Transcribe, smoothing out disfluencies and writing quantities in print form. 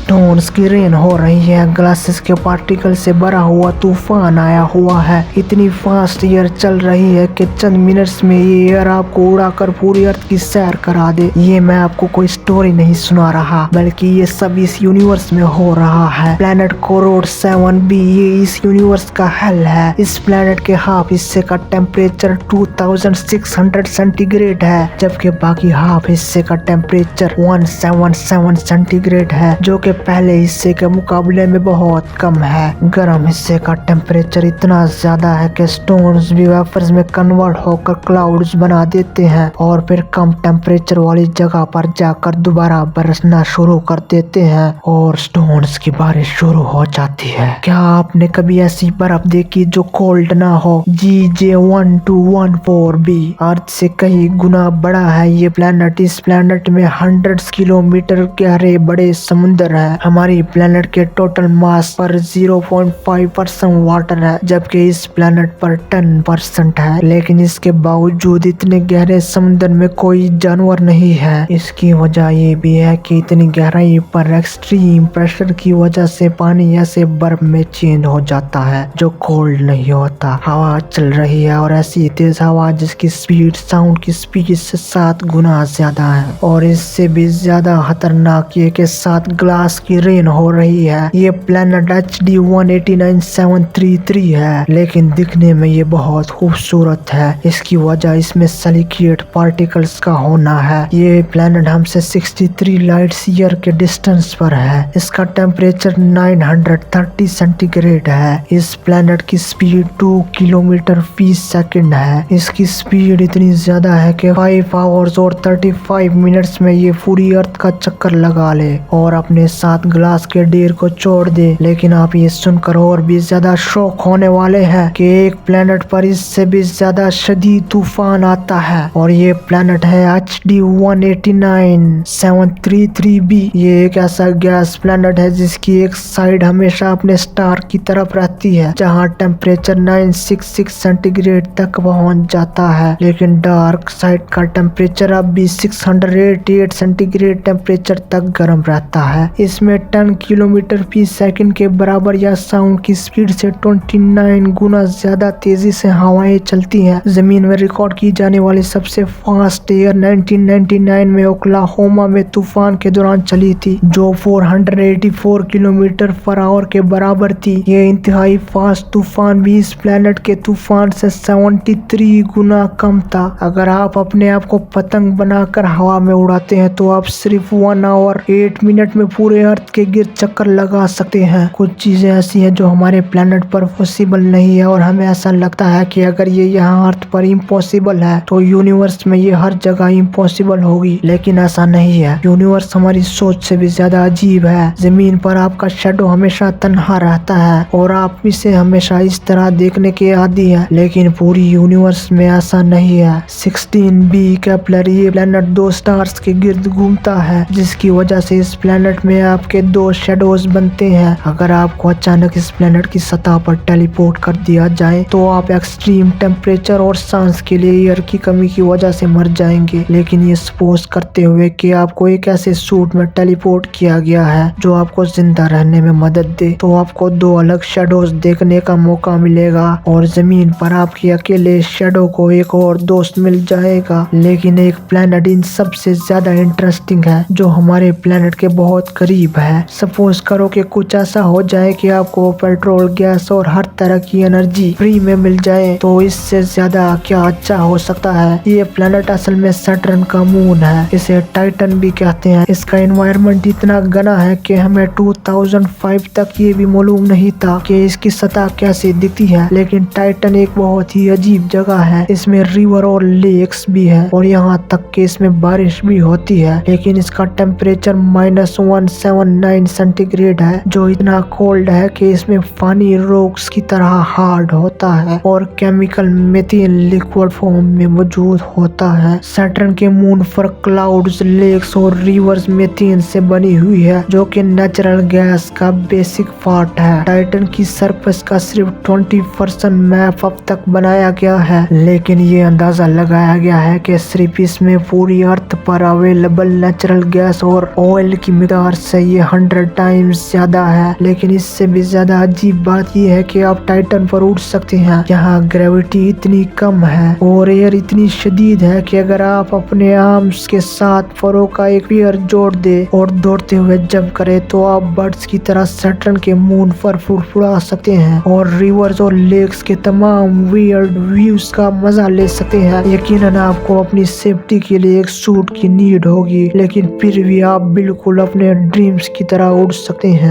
Stones की rain हो रही है, ग्लासेस के पार्टिकल से भरा हुआ तूफान आया हुआ है। इतनी फास्ट एयर चल रही है कि चंद मिनट्स में ये एयर आपको उड़ाकर पूरी अर्थ की सैर करा दे। ये मैं आपको कोई स्टोरी नहीं सुना रहा, बल्कि ये सब इस यूनिवर्स में हो रहा है। प्लेनेट कोरोड 7b ये इस यूनिवर्स का हल है। इस प्लेनेट के हाफ हिस्से का टेम्परेचर 2600 सेंटीग्रेड है, जबकि बाकी हाफ हिस्से का टेम्परेचर 177 सेंटीग्रेड है, जो कि पहले हिस्से के मुकाबले में बहुत कम है। गर्म हिस्से का टेम्परेचर इतना ज्यादा है कि स्टोन्स भी वेपर्स में कन्वर्ट होकर क्लाउड्स बना देते हैं और फिर कम टेम्परेचर वाली जगह पर जाकर दोबारा बरसना शुरू कर देते हैं और स्टोन्स की बारिश शुरू हो जाती है। क्या आपने कभी ऐसी बर्फ देखी जो कोल्ड ना हो? GJ1214b अर्थ से कई गुना बड़ा है ये प्लेनेट। इस प्लेनेट में 100 किलोमीटर गहरे बड़े समुद्र है। हमारी प्लेनेट के टोटल मास पर 0.5% वाटर है, जबकि इस प्लेनेट पर 10% है। लेकिन इसके बावजूद इतने गहरे समुद्र में कोई जानवर नहीं है। इसकी वजह ये भी है कि इतनी गहराई पर एक्सट्रीम प्रेशर की वजह से पानी ऐसे बर्फ में चेंज हो जाता है जो कोल्ड नहीं होता। हवा चल रही है और ऐसी तेज हवा जिसकी स्पीड साउंड की स्पीड से 7 गुना ज्यादा है, और इससे भी ज्यादा खतरनाक ये के साथ ग्लास की रेन हो रही है। ये प्लेनेट HD 189733 है, लेकिन दिखने में ये बहुत खूबसूरत है। इसकी वजह इसमें सिलिकेट पार्टिकल्स का होना है। ये प्लेनेट हमसे 63 लाइट ईयर के डिस्टेंस पर है। इसका टेम्परेचर 930 सेंटीग्रेड है। इस प्लेनेट की स्पीड 2 किलोमीटर फी सेकंड है। इसकी स्पीड इतनी ज्यादा है कि 5 आवर्स और 35 मिनट्स में ये पूरी अर्थ का चक्कर लगा ले और अपने साथ ग्लास के ढेर को छोड़ दे। लेकिन आप ये सुनकर और भी ज्यादा शॉक होने वाले हैं कि एक प्लेनेट पर इससे भी ज्यादा शदीद तूफान आता है, और ये प्लेनेट है HD 189733b। ये एक ऐसा गैस प्लेनेट है जिसकी एक साइड हमेशा अपने स्टार की तरफ रहती है, जहाँ टेम्परेचर 966 सेंटीग्रेड तक पहुँच जाता है। लेकिन डार्क साइड का टेम्परेचर अब भी 688 सेंटीग्रेड टेम्परेचर तक गर्म रहता है। इसमें 10 किलोमीटर फी सेकंड के बराबर या साउंड की स्पीड से 29 गुना ज्यादा तेजी से हवाएं चलती हैं। जमीन में रिकॉर्ड की जाने वाली सबसे फास्ट एयर 1999 में ओक्लाहोमा में तूफान के दौरान चली थी, जो 484 किलोमीटर पर आवर के बराबर थी। ये इंतहाई फास्ट तूफान भी इस प्लेनेट के तूफान से 73 गुना कम था। अगर आप अपने आप को पतंग बनाकर हवा में उड़ाते हैं तो आप सिर्फ 1 आवर 8 मिनट में पूरे अर्थ के गिर्द चक्कर लगा सकते हैं। कुछ चीजें ऐसी हैं जो हमारे प्लेनेट पर पॉसिबल नहीं है, और हमें ऐसा लगता है कि अगर ये यहाँ अर्थ पर इम्पॉसिबल है तो यूनिवर्स में ये हर जगह इम्पॉसिबल होगी। लेकिन ऐसा नहीं है। यूनिवर्स हमारी सोच से भी ज्यादा अजीब है। जमीन पर आपका शैडो हमेशा तन्हा रहता है और आप इसे हमेशा इस तरह देखने के आदी है, लेकिन पूरी यूनिवर्स में ऐसा नहीं है। 16b केपलर ये प्लेनेट 2 स्टार्स के गिर्द घूमता है, जिसकी वजह से इस प्लेनेट में आपके 2 शेडोज बनते हैं। अगर आपको अचानक इस प्लेनेट की सतह पर टेलीपोर्ट कर दिया जाए तो आप एक्सट्रीम टेम्परेचर और सांस के लिए एयर की कमी की वजह से मर जाएंगे। लेकिन ये सपोज करते हुए कि आपको एक ऐसे सूट में टेलीपोर्ट किया गया है जो आपको जिंदा रहने में मदद दे, तो आपको 2 अलग शेडोज देखने का मौका मिलेगा, और जमीन पर आपके अकेले शेडो को एक और दोस्त मिल जाएगा। लेकिन एक प्लेनेट इन सबसे ज्यादा इंटरेस्टिंग है जो हमारे प्लेनेट के बहुत करीब है। सपोज करो कि कुछ ऐसा हो जाए कि आपको पेट्रोल, गैस और हर तरह की एनर्जी फ्री में मिल जाए, तो इससे ज्यादा क्या अच्छा हो सकता है। ये प्लेनेट असल में सैटर्न का मून है। इसे टाइटन भी कहते हैं। इसका एनवायरनमेंट इतना घना है कि हमें 2005 तक ये भी मालूम नहीं था कि इसकी सतह कैसे दिखती है। लेकिन टाइटन एक बहुत ही अजीब जगह है। इसमें रिवर और लेक्स भी है, और यहाँ तक कि इसमें बारिश भी होती है। लेकिन इसका टेम्परेचर -179 सेंटीग्रेड है, जो इतना कोल्ड है कि इसमें पानी रॉक्स की तरह हार्ड होता है और केमिकल मीथेन लिक्विड फॉर्म में मौजूद होता है। सैटर्न के मून पर क्लाउड्स, लेक्स और रिवर्स मीथेन से बनी हुई है, जो कि नेचुरल गैस का बेसिक पार्ट है। टाइटन की सरफेस का सिर्फ 20% मैप अब तक बनाया गया है, लेकिन ये अंदाजा लगाया गया है कि सिर्फ इसमें पूरी अर्थ पर अवेलेबल नेचुरल गैस और ऑयल की मिकदार से से ये 100 टाइम्स ज्यादा है। लेकिन इससे भी ज्यादा अजीब बात ये है कि आप टाइटन पर उड़ सकते हैं। यहाँ ग्रेविटी इतनी कम है और एयर इतनी शदीद है कि अगर आप अपने आर्म्स के साथ फरों का एक पेयर जोड़ दे और दौड़ते हुए जंप करे तो आप बर्ड्स की तरह सैटर्न के मून पर फुड़फुड़ा सकते हैं और रिवर्स और लेक्स के तमाम वियर्ड व्यूज का मजा ले सकते हैं। यकीनन आपको अपनी सेफ्टी के लिए एक सूट की नीड होगी, लेकिन फिर भी आप बिल्कुल अपने ड्रीम्स की तरह उड़ सकते हैं।